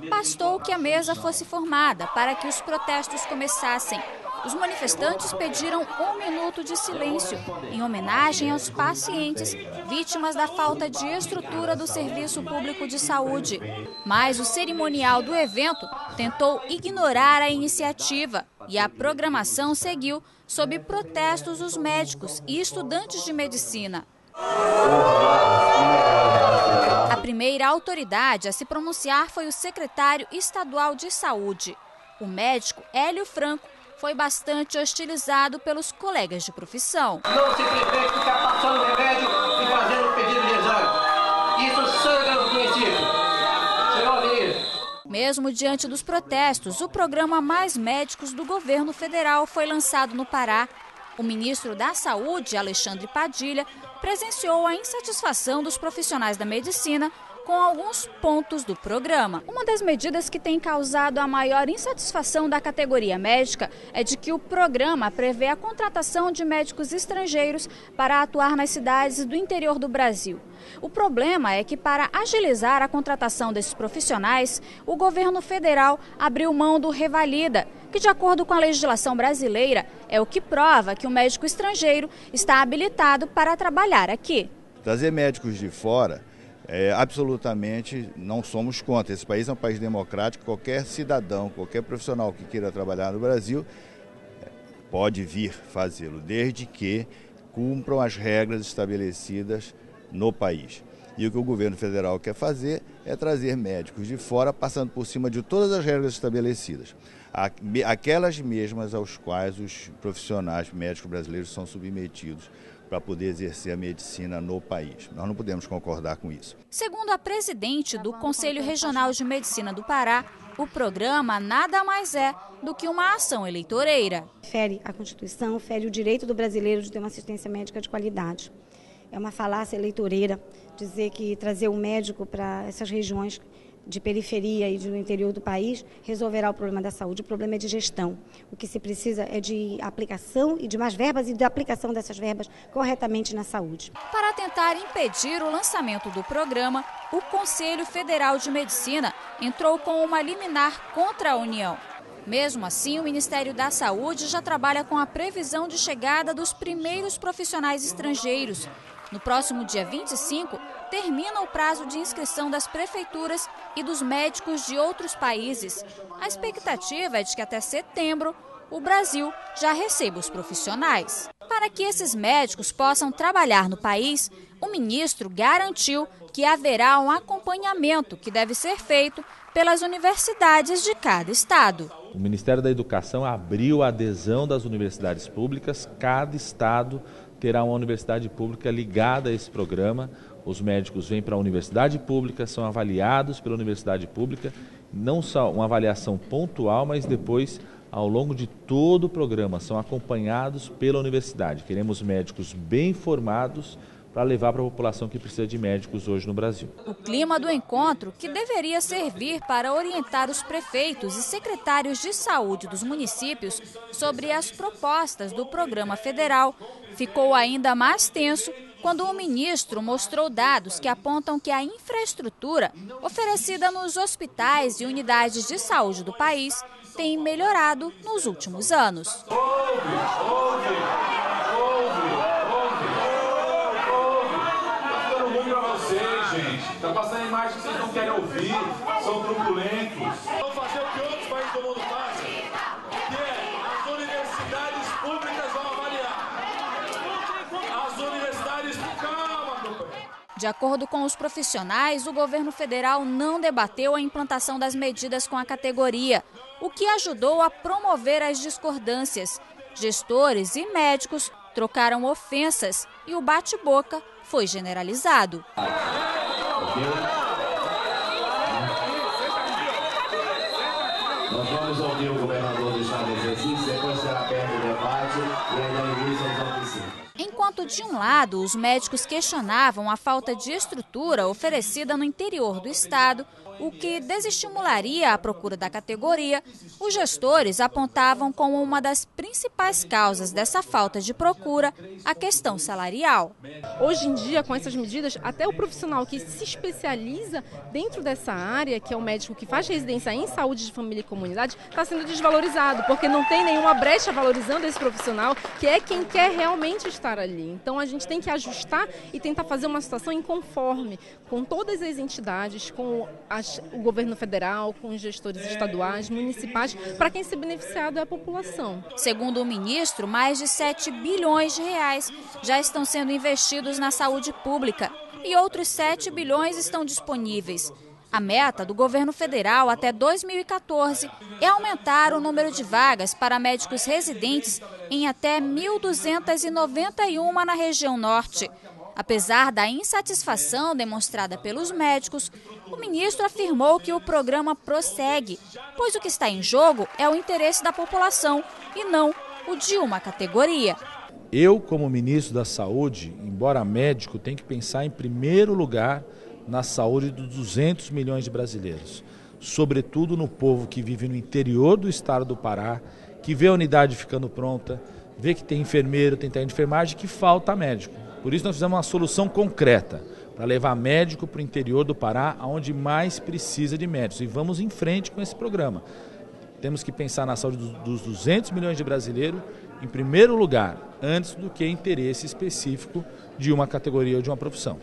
Bastou que a mesa fosse formada para que os protestos começassem. Os manifestantes pediram 1 minuto de silêncio, em homenagem aos pacientes vítimas da falta de estrutura do Serviço Público de Saúde. Mas o cerimonial do evento tentou ignorar a iniciativa e a programação seguiu sob protestos dos médicos e estudantes de medicina. A primeira autoridade a se pronunciar foi o secretário estadual de saúde. O médico Hélio Franco foi bastante hostilizado pelos colegas de profissão. Não se pretende ficar passando remédio e fazendo pedido de exame. Isso sangra no município. Senhor ministro. Mesmo diante dos protestos, o programa Mais Médicos do governo federal foi lançado no Pará. O ministro da Saúde, Alexandre Padilha, presenciou a insatisfação dos profissionais da medicina com alguns pontos do programa. Uma das medidas que tem causado a maior insatisfação da categoria médica é de que o programa prevê a contratação de médicos estrangeiros para atuar nas cidades do interior do Brasil. O problema é que, para agilizar a contratação desses profissionais, o governo federal abriu mão do Revalida, que, de acordo com a legislação brasileira, é o que prova que o médico estrangeiro está habilitado para trabalhar aqui. Trazer médicos de fora, absolutamente não somos contra. Esse país é um país democrático, qualquer cidadão, qualquer profissional que queira trabalhar no Brasil pode vir fazê-lo, desde que cumpram as regras estabelecidas no país. E o que o governo federal quer fazer é trazer médicos de fora, passando por cima de todas as regras estabelecidas, aquelas mesmas aos quais os profissionais médicos brasileiros são submetidos para poder exercer a medicina no país. Nós não podemos concordar com isso. Segundo a presidente do Conselho Regional de Medicina do Pará, o programa nada mais é do que uma ação eleitoreira. Fere a Constituição, fere o direito do brasileiro de ter uma assistência médica de qualidade. É uma falácia eleitoreira dizer que trazer um médico para essas regiões de periferia e do interior do país resolverá o problema da saúde. O problema é de gestão. O que se precisa é de aplicação e de mais verbas e de aplicação dessas verbas corretamente na saúde. Para tentar impedir o lançamento do programa, o Conselho Federal de Medicina entrou com uma liminar contra a União. Mesmo assim, o Ministério da Saúde já trabalha com a previsão de chegada dos primeiros profissionais estrangeiros. No próximo dia 25, termina o prazo de inscrição das prefeituras e dos médicos de outros países. A expectativa é de que até setembro o Brasil já receba os profissionais. Para que esses médicos possam trabalhar no país, o ministro garantiu que haverá um acompanhamento que deve ser feito pelas universidades de cada estado. O Ministério da Educação abriu a adesão das universidades públicas. Cada estado terá uma universidade pública ligada a esse programa. Os médicos vêm para a universidade pública, são avaliados pela universidade pública, não só uma avaliação pontual, mas depois, ao longo de todo o programa, são acompanhados pela universidade. Queremos médicos bem formados para levar para a população que precisa de médicos hoje no Brasil. O clima do encontro, que deveria servir para orientar os prefeitos e secretários de saúde dos municípios sobre as propostas do programa federal, ficou ainda mais tenso quando o ministro mostrou dados que apontam que a infraestrutura oferecida nos hospitais e unidades de saúde do país tem melhorado nos últimos anos. Está passando imagens que vocês não querem ouvir, são truculentos. Vamos fazer o que outros países do mundo fazem, que é as universidades públicas vão avaliar. As universidades, calma. De acordo com os profissionais, o governo federal não debateu a implantação das medidas com a categoria, o que ajudou a promover as discordâncias. Gestores e médicos trocaram ofensas e o bate-boca foi generalizado. Nós vamos ouvir o governador do estado de exercício, depois será aberto o debate e aí dá início às oficinas. Enquanto, de um lado, os médicos questionavam a falta de estrutura oferecida no interior do estado, o que desestimularia a procura da categoria, os gestores apontavam como uma das principais causas dessa falta de procura a questão salarial. Hoje em dia, com essas medidas, até o profissional que se especializa dentro dessa área, que é o médico que faz residência em saúde de família e comunidade, está sendo desvalorizado, porque não tem nenhuma brecha valorizando esse profissional, que é quem quer realmente estar ali. Então a gente tem que ajustar e tentar fazer uma situação inconforme com todas as entidades, com o governo federal, com os gestores estaduais, municipais, para quem se beneficiar é a população. Segundo o ministro, mais de 7 bilhões de reais já estão sendo investidos na saúde pública e outros 7 bilhões estão disponíveis. A meta do governo federal até 2014 é aumentar o número de vagas para médicos residentes em até 1.291 na região norte. Apesar da insatisfação demonstrada pelos médicos, o ministro afirmou que o programa prossegue, pois o que está em jogo é o interesse da população e não o de uma categoria. Eu, como ministro da Saúde, embora médico, tenho que pensar em primeiro lugar na saúde dos 200 milhões de brasileiros, sobretudo no povo que vive no interior do estado do Pará, que vê a unidade ficando pronta, vê que tem enfermeiro, tem técnico de enfermagem, que falta médico. Por isso nós fizemos uma solução concreta para levar médico para o interior do Pará, onde mais precisa de médicos. E vamos em frente com esse programa. Temos que pensar na saúde dos 200 milhões de brasileiros em primeiro lugar, antes do que interesse específico de uma categoria ou de uma profissão.